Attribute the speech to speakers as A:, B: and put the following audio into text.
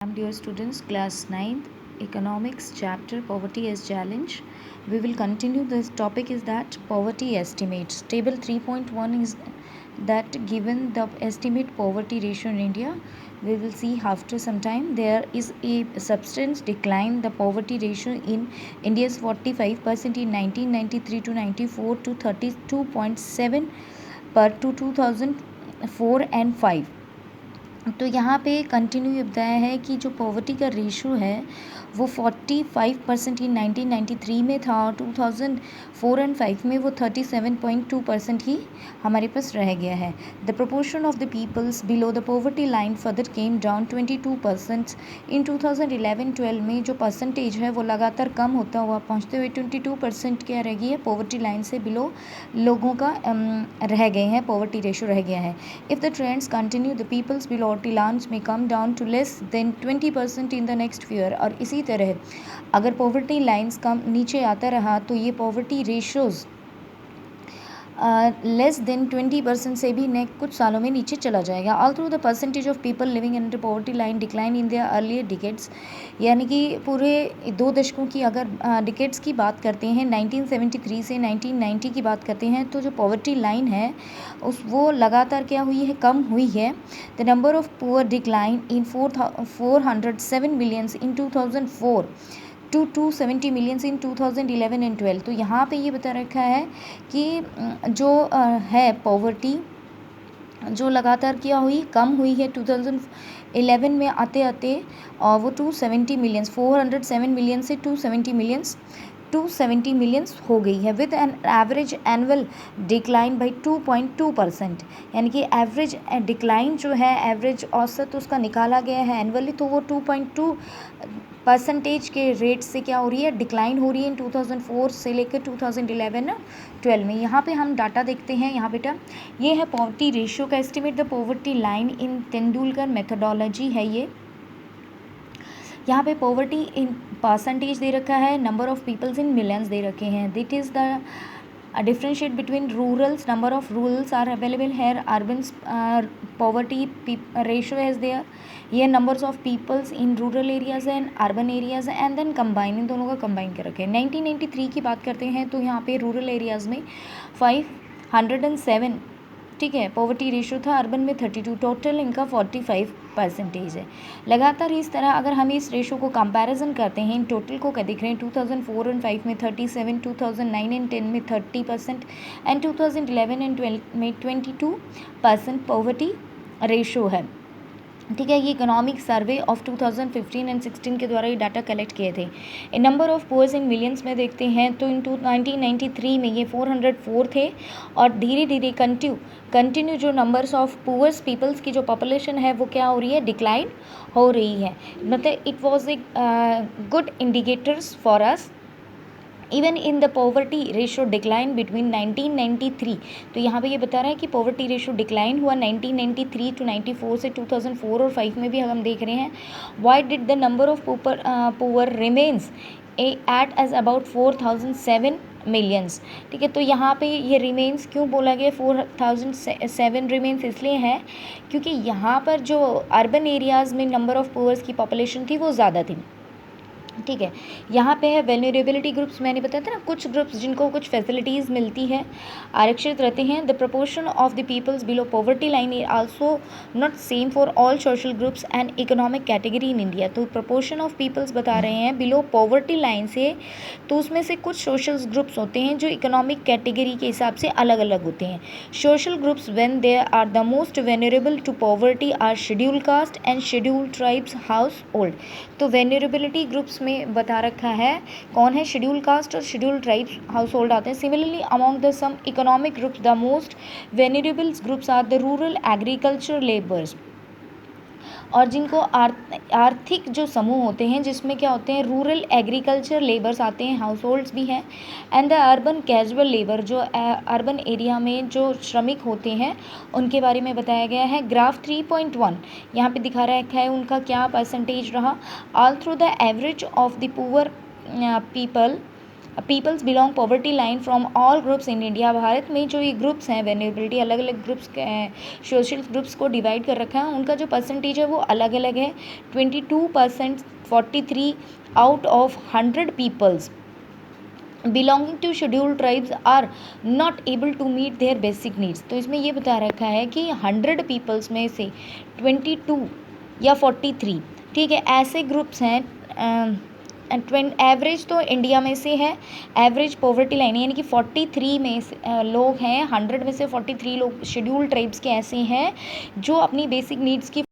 A: Dear students, class 9th economics chapter poverty as challenge. We will continue. This topic is that poverty estimates. Table 3.1 is that given the estimate poverty ratio in India, we will see after some time there is a substantial decline. The poverty ratio in India is 45% in 1993 to 94 to 32.7 per to 2004 and 5. तो यहाँ पे continue ये बताया है कि जो poverty का ratio है वो 45% इन 1993 में था और 2004 एंड 5 में वो 37.2% ही हमारे पास रह गया है. The proportion of the peoples below the poverty line further came down 22%. In 2011-12 में जो परसेंटेज है वो लगातार कम होता हुआ पहुँचते हुए 22% क्या रह गई है, पॉवर्टी लाइन से बिलो लोगों का रह गए हैं, पॉवर्टी रेशो रह गया है. If the trends continue the peoples below lines में come down to less than 20% in the next year. और इसी तरह अगर पॉवर्टी लाइन्स कम नीचे आता रहा तो ये पॉवर्टी रेशोज़ लेस देन 20% से भी कुछ सालों में नीचे चला जाएगा. All through the percentage of people living under poverty line decline in their earlier decades. यानी कि पूरे 2 दशकों की अगर डिकेड्स की बात करते हैं, 1973 से 1990 की बात करते हैं, तो जो पॉवर्टी लाइन है वो लगातार क्या हुई है, कम हुई है. The number of poor decline in 407 millions in 2004 to 270 millions in 2011 and 12. तो यहाँ पे ये बता रखा है कि जो है पॉवर्टी जो लगातार क्या हुई, कम हुई है 2011 में आते आते, और वो 270 मिलियंस 407 मिलियन से 270 मिलियंस हो गई है with an average annual decline by 2.2%. यानी कि एवरेज डिक्लाइन जो है, एवरेज औसत उसका निकाला गया है एनुअली, तो वो 2.2% के रेट से क्या हो रही है, डिक्लाइन हो रही है इन 2004 से लेकर 2011-12 में. यहाँ पे हम डाटा देखते हैं. यहाँ बेटा ये है पॉवर्टी रेशियो का estimate the poverty line in Tendulkar methodology है. ये यहाँ पे पॉवर्टी इन परसेंटेज दे रखा है, number of peoples in millions दे रखे हैं. That is the differentiate between rurals, number of rurals are available here, urban poverty ratio is there. ये numbers of peoples in rural areas and urban areas and then combine, इन दोनों का combine कर रखे हैं. 1993 की बात करते हैं तो यहाँ पे रूरल एरियाज़ में 507, ठीक है, पॉवर्टी रेशियो था. अर्बन में 32, टोटल इनका 45% है. लगातार इस तरह अगर हम इस रेशियो को कंपैरिजन करते हैं, इन टोटल को क्या देख रहे हैं, 2004 एंड 5 में 37, 2009 एंड 10 में 30% एंड 2011 एंड 12 में 22% पॉवर्टी रेशियो है. ठीक है, ये इकोनॉमिक सर्वे ऑफ 2015 एंड 16 के द्वारा ये डाटा कलेक्ट किए थे. In number of poors in millions में देखते हैं तो इन 1993 में ये 404 थे और धीरे धीरे कंटिन्यू जो नंबर्स ऑफ पुअर्स पीपल्स की जो पॉपुलेशन है वो क्या हो रही है, डिक्लाइन हो रही है. मतलब it was a good indicators for us even in the poverty ratio decline between 1993. तो यहाँ पे ये बता रहा है कि पॉवर्टी रेशो डिक्लाइन हुआ 1993 टू 94 से 2004 और 5 में भी हम देख रहे हैं. Why did the number of poor remains at as about 4007 millions. ठीक है, तो यहाँ पे ये रिमेन्स क्यों बोला गया, 4007 रिमेन्स इसलिए है क्योंकि यहाँ पर जो अर्बन एरियाज़ में नंबर ऑफ पुअर्स की पॉपुलेशन थी वो ज़्यादा थी. ठीक है, यहाँ पे है वेल्नरेबिलिटी ग्रुप्स. मैंने बताया था ना, कुछ ग्रुप्स जिनको कुछ फैसिलिटीज़ मिलती है, आरक्षित रहते हैं. The proportion of the peoples below poverty line is also not same for all social groups and economic category in India. तो प्रोपोर्शन ऑफ पीपल्स बता रहे हैं बिलो पॉवर्टी लाइन से, तो उसमें से कुछ सोशल ग्रुप्स होते हैं जो इकोनॉमिक कैटेगरी के हिसाब से अलग अलग होते हैं. Social groups when they are the most vulnerable to poverty are scheduled caste and scheduled tribes household. तो वेनरेबिलिटी ग्रुप्स में बता रखा है कौन है, शेड्यूल कास्ट और शेड्यूल ट्राइब्स हाउस होल्ड आते हैं. Similarly among the some economic groups the most vulnerable groups are the rural agriculture labours. और जिनको आर्थिक जो समूह होते हैं जिसमें क्या होते हैं, रूरल एग्रीकल्चर लेबर्स आते हैं, हाउस होल्ड्स भी हैं. And the urban casual labour, जो अर्बन एरिया में जो श्रमिक होते हैं उनके बारे में बताया गया है. ग्राफ 3.1 यहाँ पे दिखा रखा है उनका क्या परसेंटेज रहा. All through the average of the poor people peoples belong poverty line from all groups in India. भारत में जो ये ग्रुप्स हैं वेनेरेबिलिटी अलग अलग ग्रुप्स सोशल ग्रुप्स को डिवाइड कर रखा है, उनका जो परसेंटेज है वो अलग अलग है। 22%, 43 out of 100 peoples belonging to scheduled tribes are not able to meet their basic needs. तो इसमें ये बता रखा है कि 100 पीपल्स में से 22 या 43, ठीक है, ऐसे ग्रुप्स हैं। एवरेज तो इंडिया में से है, एवरेज पॉवर्टी लाइन यानी कि 43 में से लोग हैं, 100 में से 43 लोग शेड्यूल्ड ट्राइब्स के ऐसे हैं जो अपनी बेसिक नीड्स की